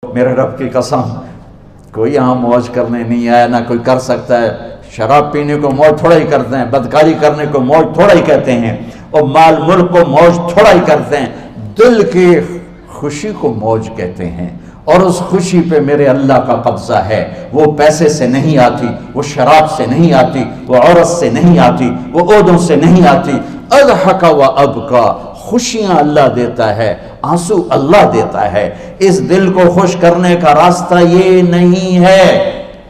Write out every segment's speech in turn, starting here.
میرے رب کی قسم کوئی یہاں موج کرنے نہیں آیا، نہ کوئی کر سکتا ہے۔ شراب پینے کو موج تھوڑا ہی کرتے ہیں، بدکاری کرنے کو موج تھوڑا ہی کہتے ہیں، اور مال ملک کو موج تھوڑا ہی کرتے ہیں۔ دل کی خوشی کو موج کہتے ہیں، اور اس خوشی پہ میرے اللہ کا قبضہ ہے۔ وہ پیسے سے نہیں آتی، وہ شراب سے نہیں آتی، وہ عورت سے نہیں آتی، وہ عہدوں سے نہیں آتی۔ اضحک و ابکا، خوشیاں اللہ دیتا ہے، آنسو اللہ دیتا ہے۔ اس دل کو خوش کرنے کا راستہ یہ نہیں ہے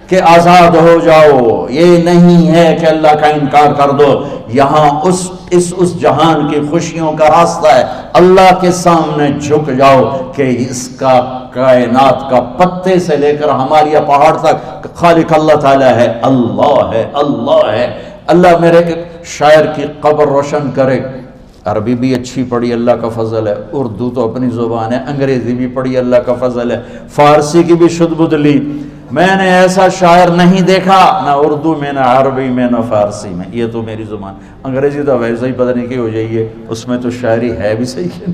کہ آزاد ہو جاؤ، یہ نہیں ہے کہ اللہ کا انکار کر دو۔ یہاں اس جہان کی خوشیوں کا راستہ ہے اللہ کے سامنے جھک جاؤ کہ اس کا کائنات کا پتے سے لے کر ہمارے پہاڑ تک خالق اللہ تعالیٰ ہے، اللہ ہے، اللہ ہے۔ اللہ میرے شاعر کی قبر روشن کرے۔ عربی بھی اچھی پڑھی، اللہ کا فضل ہے، اردو تو اپنی زبان ہے، انگریزی بھی پڑھی، اللہ کا فضل ہے، فارسی کی بھی شد بد لی۔ میں نے ایسا شاعر نہیں دیکھا، نہ اردو میں، نہ عربی میں، نہ فارسی میں، یہ تو میری زبان۔ انگریزی تو ویسے ہی پتہ نہیں کی ہو جائیے، اس میں تو شاعری ہے بھی صحیح ہے۔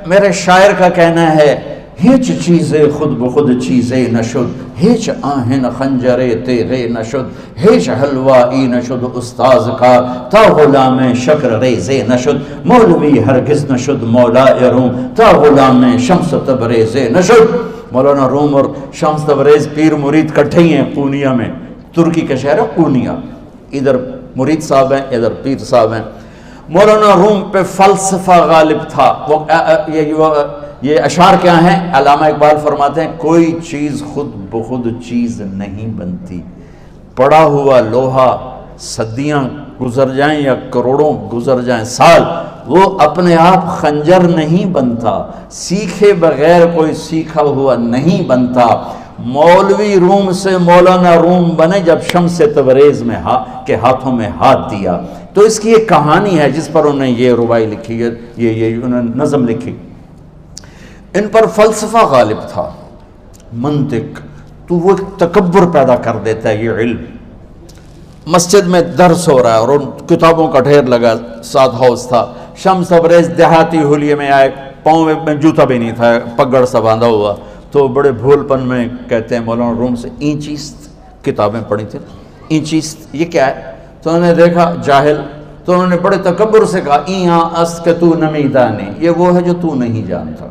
میرے شاعر کا کہنا ہے، ہیچ چیزیں خود بخود چیزیں نشد، ہیچ آہن خنجرے تیغے نشد، ہیچ حلوائی نشد استاذ کا، تا غلام شکر ریزے نشد، مولوی ہرگز نشد مولا روم، تا غلام شمس تبریز نشد۔ مولانا روم اور شمس تبریز پیر مرید کٹھے ہی ہیں پونیا میں، ترکی کا شہر ہے پونیا، ادھر مرید صاحب ہیں، ادھر پیر صاحب ہیں۔ مولانا روم پہ فلسفہ غالب تھا۔ یہ اشعار کیا ہیں؟ علامہ اقبال فرماتے ہیں، کوئی چیز خود بخود چیز نہیں بنتی، پڑا ہوا لوہا صدیاں گزر جائیں یا کروڑوں گزر جائیں سال، وہ اپنے آپ خنجر نہیں بنتا، سیکھے بغیر کوئی سیکھا ہوا نہیں بنتا۔ مولوی روم سے مولانا روم بنے جب شمس تبریز میں کے ہاتھوں میں ہاتھ دیا۔ تو اس کی ایک کہانی ہے جس پر انہوں نے یہ ربائی لکھی ہے، یہ انہوں نے نظم لکھی۔ ان پر فلسفہ غالب تھا، منطق، تو وہ تکبر پیدا کر دیتا ہے یہ علم۔ مسجد میں درس ہو رہا ہے اور ان کتابوں کا ڈھیر لگا، ساتھ ہاؤس تھا۔ شمس تبریز دیہاتی حلیے میں آئے، پاؤں میں جوتا بھی نہیں تھا، پگڑ سا باندھا ہوا، تو بڑے بھول پن میں کہتے ہیں مولانا روم سے، اینچیست کتابیں پڑھی تھیں، اینچیست یہ کیا ہے؟ تو انہوں نے دیکھا جاہل، تو انہوں نے بڑے تکبر سے کہا، ایہاں است کہ تو نمیدانی، یہ وہ ہے جو تو نہیں جانتا۔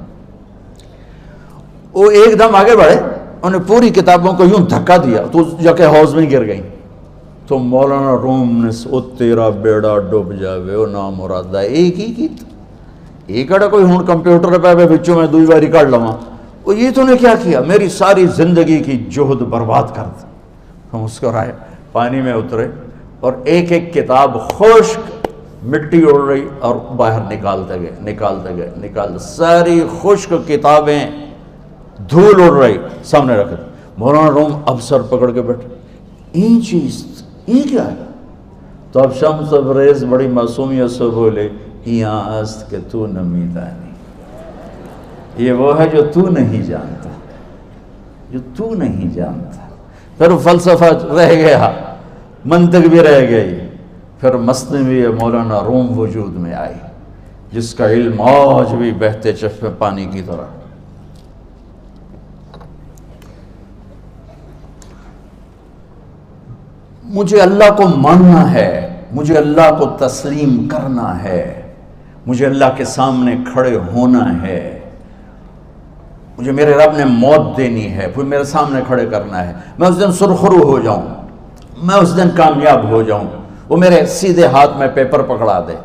وہ ایک دم آگے بڑھے، انہیں پوری کتابوں کو یوں دھکا دیا تو جا کے حوض میں گر گئی۔ تو مولانا روم نے او تیرا بیڑا ڈوب جاوے او نام مرادہ، ایک ہی کی ایک اڑا کوئی ہون کمپیوٹر پہ بچوں میں دوئی باری کر لواں، وہ یہ تو نے کیا کیا، میری ساری زندگی کی جہد برباد کر دی۔ ہم مسکرائے، پانی میں اترے اور ایک ایک کتاب خشک مٹی اڑ رہی اور باہر نکالتے گئے، ساری خشک کتابیں دھول اڑ رہی سامنے رکھے۔ مولانا روم اب سر پکڑ کے بیٹھے، این چیز یہ کیا ہے؟ تو اب شمس تبریز بڑی معصومیت سے بولے، یہاں است کہ تو نمیدانی، یہ وہ ہے جو تو نہیں جانتا، جو تو نہیں جانتا۔ پھر فلسفہ رہ گیا، منطق بھی رہ گئی، پھر مثنوی مولانا روم وجود میں آئی، جس کا علم آج بھی بہتے چشمے پانی کی طرح۔ مجھے اللہ کو ماننا ہے، مجھے اللہ کو تسلیم کرنا ہے، مجھے اللہ کے سامنے کھڑے ہونا ہے، مجھے میرے رب نے موت دینی ہے، پھر میرے سامنے کھڑے کرنا ہے، میں اس دن سرخرو ہو جاؤں، میں اس دن کامیاب ہو جاؤں، وہ میرے سیدھے ہاتھ میں پیپر پکڑا دے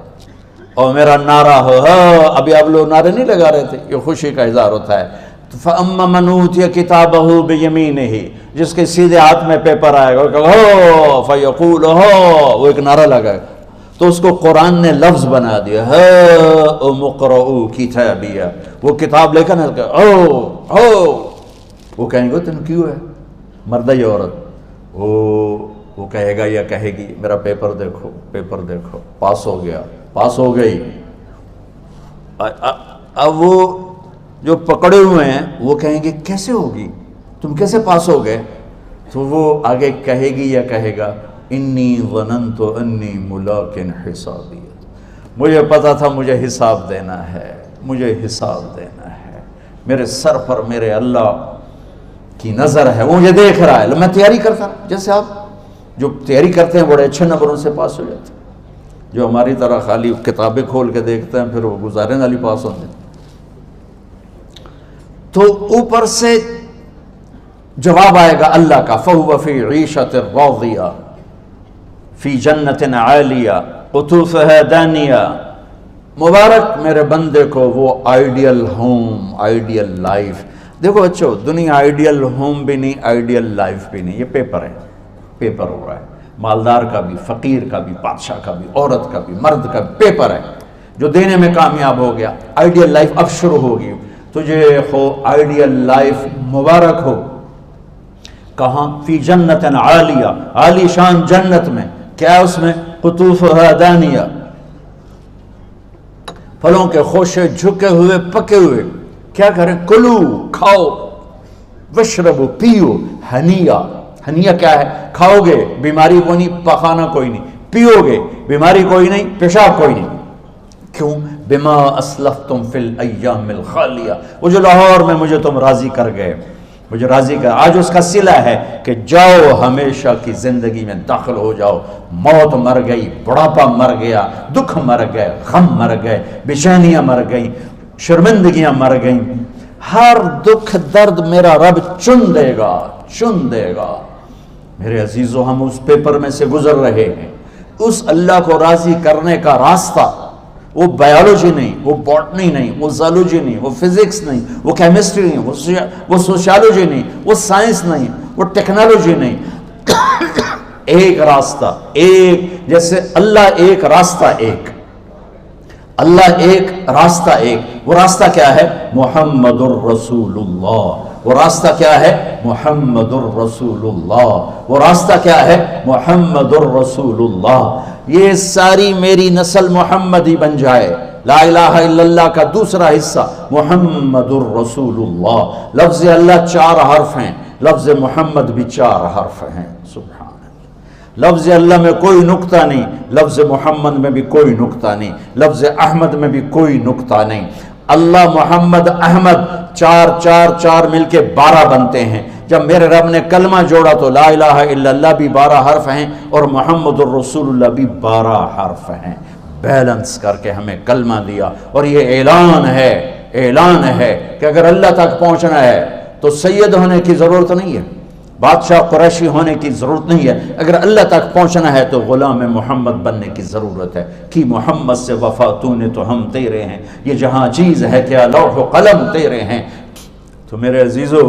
اور میرا نعرہ ہو، ابھی آپ لوگ نعرے نہیں لگا رہے تھے، یہ خوشی کا اظہار ہوتا ہے۔ فَأَمَّا مَنْ أُوتِيَ كِتَابَهُ بِيَمِينِهِ، جس کے سیدھے ہاتھ میں پیپر آئے گا، ہو فَيَقُولُ ہو، وہ ایک نعرہ لگائے گا، تو اس کو قرآن نے لفظ بنا دیا، هَاؤْمُ اقْرَءُوا كِتَابِيَهْ، وہ کتاب لے کر ہو، وہ کہیں گے تم کیوں ہے، مرد یا عورت، وہ کہے گا یا کہے گی، میرا پیپر دیکھو، پیپر دیکھو، پاس ہو گیا، پاس ہو گئی۔ اب وہ جو پکڑے ہوئے ہیں وہ کہیں گے کیسے ہوگی، تم کیسے پاس ہو گئے؟ تو وہ آگے کہے گی یا کہے گا، انی ظننت انی ملاق حسابی، مجھے پتا تھا مجھے حساب دینا ہے، مجھے حساب دینا ہے، میرے سر پر میرے اللہ کی نظر ہے، وہ مجھے دیکھ رہا ہے۔ میں تیاری کرتا ہوں، جیسے آپ جو تیاری کرتے ہیں بڑے اچھے نمبروں سے پاس ہو جاتے ہیں، جو ہماری طرح خالی کتابیں کھول کے دیکھتے ہیں پھر وہ گزارے والی پاس ہوتے ہیں۔ تو اوپر سے جواب آئے گا اللہ کا، فَهُوَ فِي عِيشَةٍ رَاضِيَةٍ فِي جَنَّةٍ عَالِيَةٍ قُطُوفُهَا دَانِيَةٌ۔ مبارک میرے بندے کو وہ آئیڈیل ہوم، آئیڈیل لائف۔ دیکھو بچو، دنیا آئیڈیل ہوم بھی نہیں، آئیڈیل لائف بھی نہیں، یہ پیپر ہے، پیپر ہو رہا ہے، مالدار کا بھی، فقیر کا بھی، بادشاہ کا بھی، عورت کا بھی، مرد کا بھی پیپر ہے۔ جو دینے میں کامیاب ہو گیا، آئیڈیل لائف اب شروع ہوگی۔ تجھے ہو آئیڈیل لائف مبارک ہو۔ کہاں؟ فی جنت عالیہ، عالی شان جنت میں، کیا اس میں؟ قطوفها دانیہ، پھلوں کے خوشے جھکے ہوئے پکے ہوئے۔ کیا کریں؟ کلو، کھاؤ، وشربو، پیو، ہنیا۔ ہنیا کیا ہے؟ کھاؤ گے بیماری کوئی نہیں، پخانا کوئی نہیں، پیو گے بیماری کوئی نہیں، پیشاب کوئی نہیں۔ کیوں؟ بما اسلفتم فی الایام الخالیہ، وہ جو لاہور میں مجھے تم راضی کر گئے، مجھے راضی کر، آج اس کا صلہ ہے کہ جاؤ ہمیشہ کی زندگی میں داخل ہو جاؤ۔ موت مر گئی، بڑھاپا مر گیا، دکھ مر گئے، غم مر گئے، بے چینیاں مر گئیں، شرمندگیاں مر گئیں۔ ہر دکھ درد میرا رب چن دے گا، چن دے گا۔ میرے عزیزو، ہم اس پیپر میں سے گزر رہے ہیں۔ اس اللہ کو راضی کرنے کا راستہ، وہ بایولوجی نہیں، وہ باٹنی نہیں، وہ زالوجی نہیں، وہ فزکس نہیں، وہ کیمسٹری نہیں، وہ سوشیالوجی نہیں، وہ سائنس نہیں، وہ ٹیکنالوجی نہیں۔ ایک راستہ، ایک، جیسے اللہ ایک، راستہ ایک، اللہ ایک، راستہ ایک۔ وہ راستہ کیا ہے؟ محمد الرسول اللہ۔ وہ راستہ کیا ہے؟ محمد الرسول اللہ۔ وہ راستہ کیا ہے؟ محمد الرسول اللہ۔ یہ ساری میری نسل محمدی بن جائے۔ لا الہ الا اللہ کا دوسرا حصہ محمد الرسول اللہ۔ لفظ اللہ 4 حرف ہیں، لفظ محمد بھی 4 حرف ہیں۔ سبحان اللہ۔ لفظ اللہ میں کوئی نقطہ نہیں، لفظ محمد میں بھی کوئی نقطہ نہیں، لفظ احمد میں بھی کوئی نقطہ نہیں۔ اللہ، محمد، احمد، 4 4 4 مل کے 12 بنتے ہیں۔ جب میرے رب نے کلمہ جوڑا تو لا الہ الا اللہ بھی 12 حرف ہیں اور محمد الرسول اللہ بھی 12 حرف ہیں۔ بیلنس کر کے ہمیں کلمہ دیا، اور یہ اعلان ہے، اعلان ہے کہ اگر اللہ تک پہنچنا ہے تو سید ہونے کی ضرورت نہیں ہے، بادشاہ قریشی ہونے کی ضرورت نہیں ہے۔ اگر اللہ تک پہنچنا ہے تو غلام محمد بننے کی ضرورت ہے۔ کہ محمد سے وفا تو نے تو ہم تیرے ہیں، یہ جہاں چیز ہے کیا لوح و قلم تیرے ہیں۔ تو میرے عزیزو،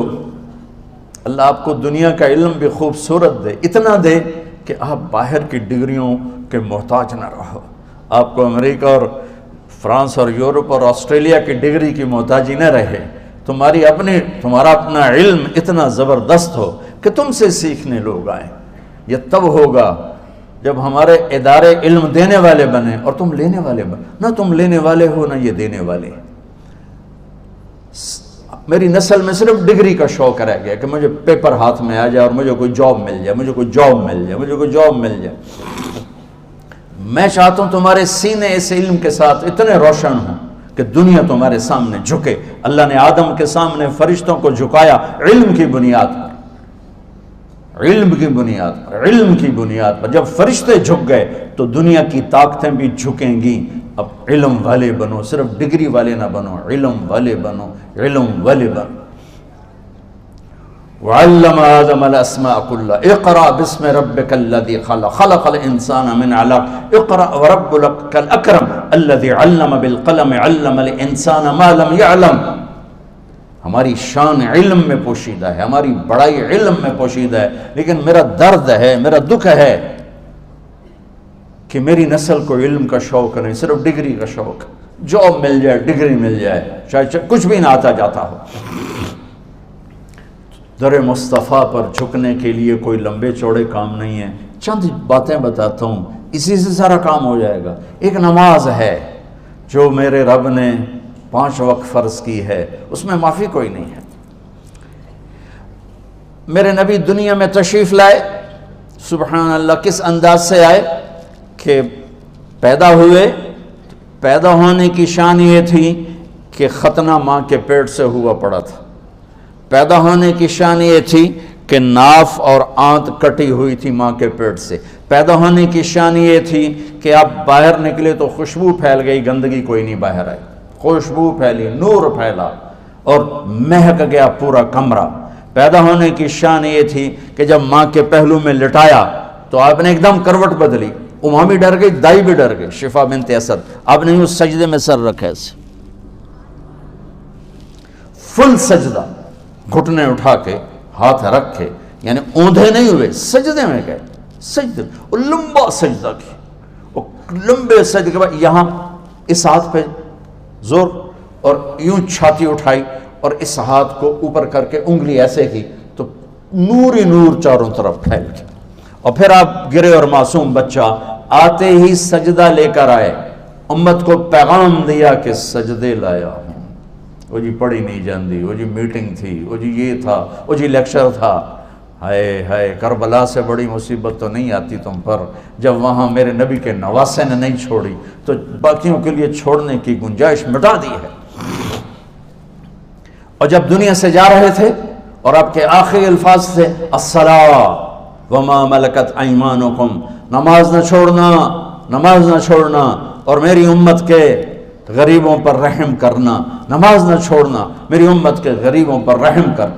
اللہ آپ کو دنیا کا علم بھی خوبصورت دے، اتنا دے کہ آپ باہر کی ڈگریوں کے محتاج نہ رہو، آپ کو امریکہ اور فرانس اور یورپ اور آسٹریلیا کی ڈگری کی محتاجی نہ رہے، تمہارا اپنا علم اتنا زبردست ہو کہ تم سے سیکھنے لوگ آئیں۔ یہ تب ہوگا جب ہمارے ادارے علم دینے والے بنے اور تم لینے والے بنے، نہ تم لینے والے ہو نہ یہ دینے والے۔ میری نسل میں صرف ڈگری کا شوق رہ گیا کہ مجھے پیپر ہاتھ میں آ جائے اور مجھے کوئی جاب مل جائے، مجھے کوئی جاب مل جائے، مجھے کوئی جاب مل جائے۔ میں چاہتا ہوں تمہارے سینے اس علم کے ساتھ اتنے روشن ہوں کہ دنیا تمہارے سامنے جھکے۔ اللہ نے آدم کے سامنے فرشتوں کو جھکایا علم کی بنیاد پر، علم کی بنیاد پر، علم کی بنیاد پر۔ جب فرشتے جھک گئے تو دنیا کی طاقتیں بھی جھکیں گی۔ اب علم والے بنو، صرف ڈگری والے نہ بنو، علم والے بنو، علم والے بنو۔ وعلم آدم الاسماء كلها اقرأ باسم ربك الذي خلق خلق الانسان من علق اقرأ وربك الاكرم الذي علم بالقلم علم الانسان ما لم يعلم۔ ہماری شان علم میں پوشیدہ ہے، ہماری بڑائی علم میں پوشیدہ ہے، لیکن میرا درد ہے، میرا دکھ ہے کہ میری نسل کو علم کا شوق نہیں، صرف ڈگری کا شوق۔ جاب مل جائے، ڈگری مل جائے، چاہے کچھ بھی نہ آتا جاتا ہو۔ در مصطفیٰ پر جھکنے کے لیے کوئی لمبے چوڑے کام نہیں ہیں، چند باتیں بتاتا ہوں، اسی سے سارا کام ہو جائے گا۔ ایک نماز ہے جو میرے رب نے 5 وقت فرض کی ہے، اس میں معافی کوئی نہیں ہے۔ میرے نبی دنیا میں تشریف لائے، سبحان اللہ، کس انداز سے آئے کہ پیدا ہوئے، پیدا ہونے کی شان یہ تھی کہ ختنہ ماں کے پیٹ سے ہوا پڑا تھا۔ پیدا ہونے کی شان یہ تھی کہ ناف اور آنت کٹی ہوئی تھی ماں کے پیٹ سے۔ پیدا ہونے کی شان یہ تھی کہ آپ باہر نکلے تو خوشبو پھیل گئی، گندگی کوئی نہیں باہر آئی، خوشبو پھیلی، نور پھیلا اور مہک گیا پورا کمرہ۔ پیدا ہونے کی شان یہ تھی کہ جب ماں کے پہلو میں لٹایا تو آپ نے ایک دم کروٹ بدلی، ماں بھی ڈر گئی، دائی بھی ڈر گئی، شفا بنت اسد۔ آپ نے اس سجدے میں سر رکھا ایسے، فل سجدہ، گھٹنے اٹھا کے ہاتھ رکھے، یعنی اوندھے نہیں ہوئے، سجدے میں گئے، سجدے میں، اور لمبا سجدہ کی، اور لمبے سجدے کے بعد یہاں اس ہاتھ پہ زور اور یوں چھاتی اٹھائی اور اس ہاتھ کو اوپر کر کے انگلی ایسے کی تو نور ہی نور چاروں طرف پھیل گیا، اور پھر آپ گرے اور معصوم بچہ آتے ہی سجدہ لے کر آئے، امت کو پیغام دیا کہ سجدے لایا ہوں۔ وہ جی پڑھی نہیں جاندی، وہ جی میٹنگ تھی، وہ جی یہ تھا، وہ جی لیکچر تھا، ہائے ہائے کربلا سے بڑی مصیبت تو نہیں آتی تم پر جب وہاں میرے نبی کے نواسے نے نہیں چھوڑی تو باقیوں کے لیے چھوڑنے کی گنجائش مٹا دی ہے۔ اور جب دنیا سے جا رہے تھے اور آپ کے آخری الفاظ تھے الصلاۃ وما ملکت ایمانکم، نماز نہ چھوڑنا، نماز نہ چھوڑنا، اور میری امت کے غریبوں پر رحم کرنا، نماز نہ چھوڑنا، میری امت کے غریبوں پر رحم کر۔